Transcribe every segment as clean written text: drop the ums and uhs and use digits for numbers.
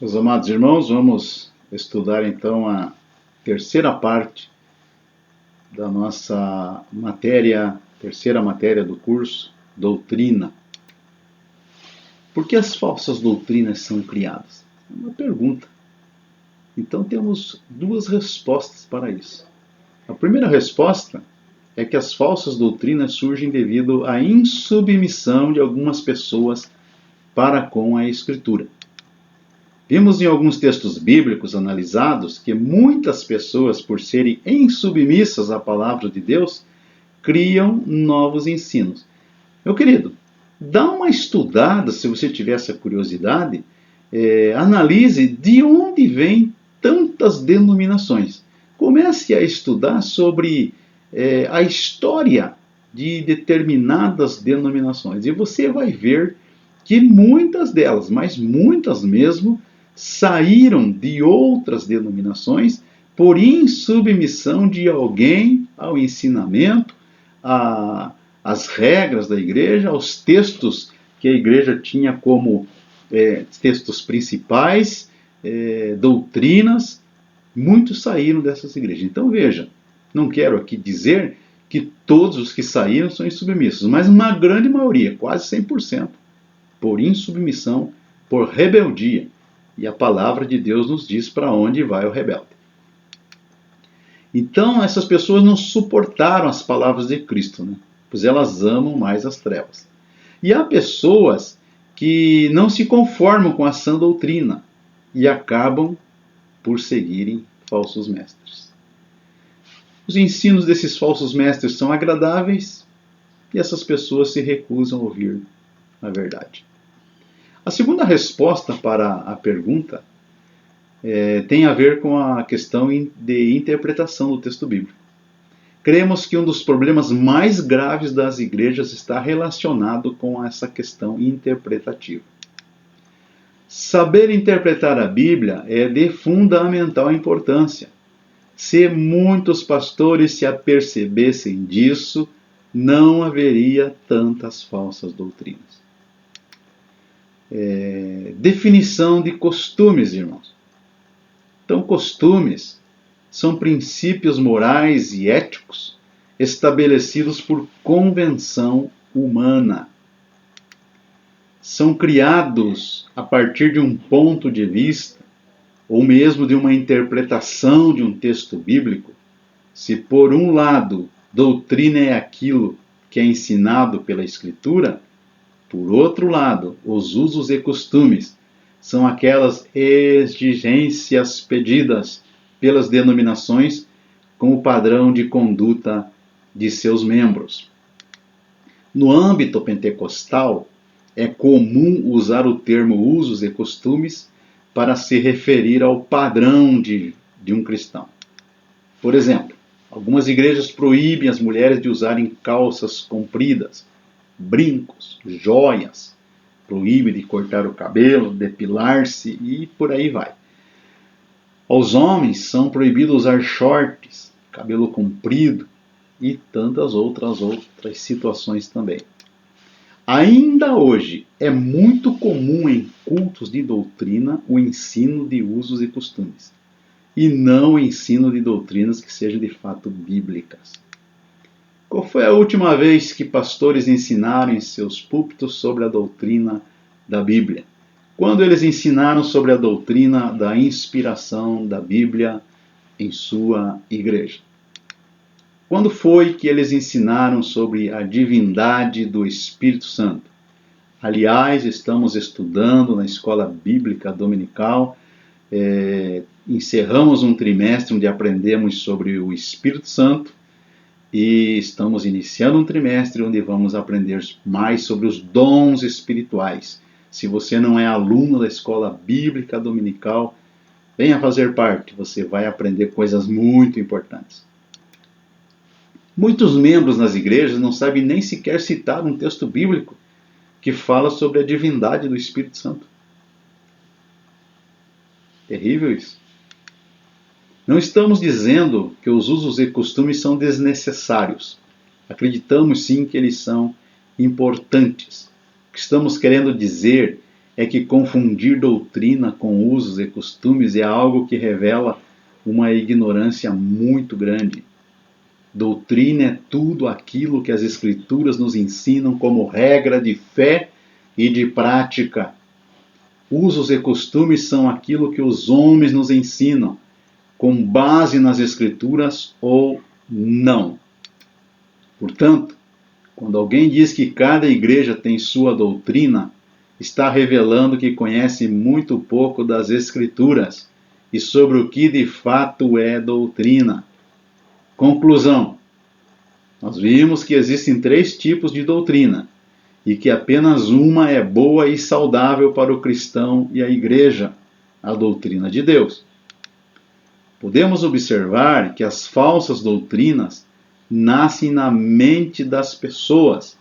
Meus amados irmãos, vamos estudar então a terceira parte da nossa matéria, terceira matéria do curso, Doutrina. Por que as falsas doutrinas são criadas? É uma pergunta. Então temos duas respostas para isso. A primeira resposta é que as falsas doutrinas surgem devido à insubmissão de algumas pessoas para com a Escritura. Vimos em alguns textos bíblicos analisados que muitas pessoas, por serem insubmissas à palavra de Deus, criam novos ensinos. Meu querido, dá uma estudada, se você tiver essa curiosidade, analise de onde vêm tantas denominações. Comece a estudar sobre a história de determinadas denominações e você vai ver que muitas delas, mas muitas mesmo, saíram de outras denominações por insubmissão de alguém ao ensinamento, às regras da igreja, aos textos que a igreja tinha como textos principais, doutrinas. Muitos saíram dessas igrejas. Então veja, não quero aqui dizer que todos os que saíram são insubmissos, mas uma grande maioria, quase 100%, por insubmissão, por rebeldia. E a palavra de Deus nos diz para onde vai o rebelde. Então, essas pessoas não suportaram as palavras de Cristo, né? Pois elas amam mais as trevas. E há pessoas que não se conformam com a sã doutrina e acabam por seguirem falsos mestres. Os ensinos desses falsos mestres são agradáveis e essas pessoas se recusam a ouvir a verdade. A segunda resposta para a pergunta tem a ver com a questão de interpretação do texto bíblico. Cremos que um dos problemas mais graves das igrejas está relacionado com essa questão interpretativa. Saber interpretar a Bíblia é de fundamental importância. Se muitos pastores se apercebessem disso, não haveria tantas falsas doutrinas. Definição de costumes, irmãos. Então, costumes são princípios morais e éticos estabelecidos por convenção humana. São criados a partir de um ponto de vista, ou mesmo de uma interpretação de um texto bíblico. Se por um lado, doutrina é aquilo que é ensinado pela Escritura, por outro lado, os usos e costumes são aquelas exigências pedidas pelas denominações como padrão de conduta de seus membros. No âmbito pentecostal, é comum usar o termo usos e costumes para se referir ao padrão de um cristão. Por exemplo, algumas igrejas proíbem as mulheres de usarem calças compridas, brincos, joias, proíbe de cortar o cabelo, depilar-se e por aí vai. Aos homens são proibidos usar shorts, cabelo comprido e tantas outras situações também. Ainda hoje é muito comum em cultos de doutrina o ensino de usos e costumes, e não o ensino de doutrinas que sejam de fato bíblicas. Qual foi a última vez que pastores ensinaram em seus púlpitos sobre a doutrina da Bíblia? Quando eles ensinaram sobre a doutrina da inspiração da Bíblia em sua igreja? Quando foi que eles ensinaram sobre a divindade do Espírito Santo? Aliás, estamos estudando na escola bíblica dominical, encerramos um trimestre onde aprendemos sobre o Espírito Santo, e estamos iniciando um trimestre onde vamos aprender mais sobre os dons espirituais. Se você não é aluno da escola bíblica dominical, venha fazer parte, você vai aprender coisas muito importantes. Muitos membros nas igrejas não sabem nem sequer citar um texto bíblico que fala sobre a divindade do Espírito Santo. Terrível isso. Não estamos dizendo que os usos e costumes são desnecessários. Acreditamos sim que eles são importantes. O que estamos querendo dizer é que confundir doutrina com usos e costumes é algo que revela uma ignorância muito grande. Doutrina é tudo aquilo que as Escrituras nos ensinam como regra de fé e de prática. Usos e costumes são aquilo que os homens nos ensinam, com base nas Escrituras ou não. Portanto, quando alguém diz que cada igreja tem sua doutrina, está revelando que conhece muito pouco das Escrituras e sobre o que de fato é doutrina. Conclusão: nós vimos que existem 3 tipos de doutrina e que apenas uma é boa e saudável para o cristão e a igreja, a doutrina de Deus. Podemos observar que as falsas doutrinas nascem na mente das pessoas,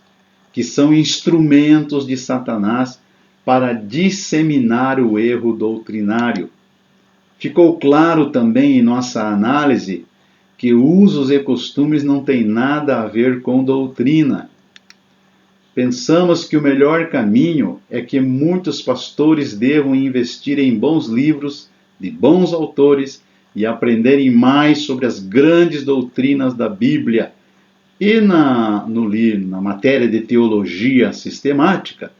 que são instrumentos de Satanás para disseminar o erro doutrinário. Ficou claro também em nossa análise que usos e costumes não têm nada a ver com doutrina. Pensamos que o melhor caminho é que muitos pastores devam investir em bons livros, de bons autores, e aprenderem mais sobre as grandes doutrinas da Bíblia. E na matéria de teologia sistemática,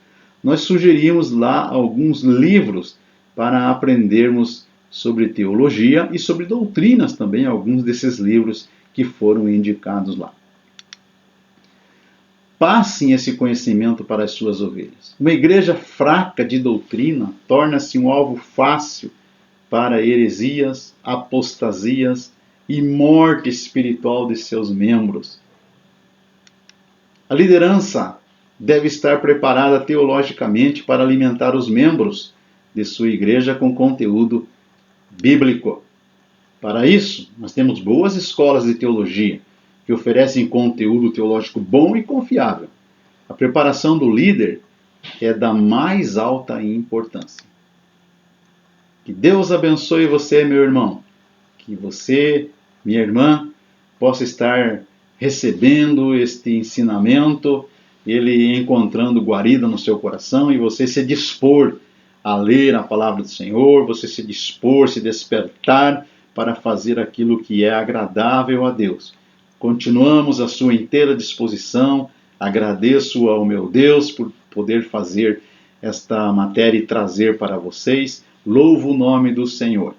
nós sugerimos lá alguns livros para aprendermos sobre teologia e sobre doutrinas também, alguns desses livros que foram indicados lá. Passem esse conhecimento para as suas ovelhas. Uma igreja fraca de doutrina torna-se um alvo fácil para heresias, apostasias e morte espiritual de seus membros. A liderança deve estar preparada teologicamente para alimentar os membros de sua igreja com conteúdo bíblico. Para isso, nós temos boas escolas de teologia que oferecem conteúdo teológico bom e confiável. A preparação do líder é da mais alta importância. Que Deus abençoe você, meu irmão. Que você, minha irmã, possa estar recebendo este ensinamento, ele encontrando guarida no seu coração e você se dispor a ler a palavra do Senhor, você se dispor, se despertar para fazer aquilo que é agradável a Deus. Continuamos à sua inteira disposição. Agradeço ao meu Deus por poder fazer esta matéria e trazer para vocês. Louvo o nome do Senhor.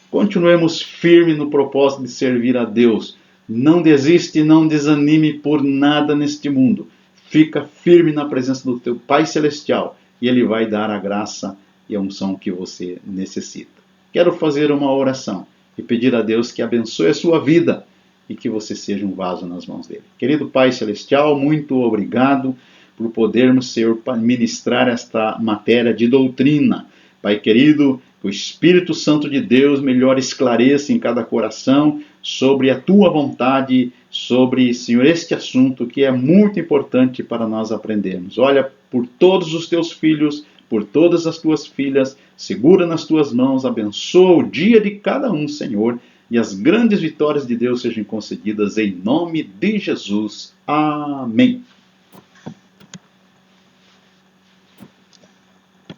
Continuemos firmes no propósito de servir a Deus. Não desiste, não desanime por nada neste mundo. Fica firme na presença do teu Pai Celestial e Ele vai dar a graça e a unção que você necessita. Quero fazer uma oração e pedir a Deus que abençoe a sua vida e que você seja um vaso nas mãos dele. Querido Pai Celestial, muito obrigado por podermos, Senhor, ministrar esta matéria de doutrina. Pai querido, que o Espírito Santo de Deus melhor esclareça em cada coração sobre a tua vontade, sobre, Senhor, este assunto que é muito importante para nós aprendermos. Olha por todos os teus filhos, por todas as tuas filhas, segura nas tuas mãos, abençoa o dia de cada um, Senhor, e as grandes vitórias de Deus sejam concedidas em nome de Jesus. Amém.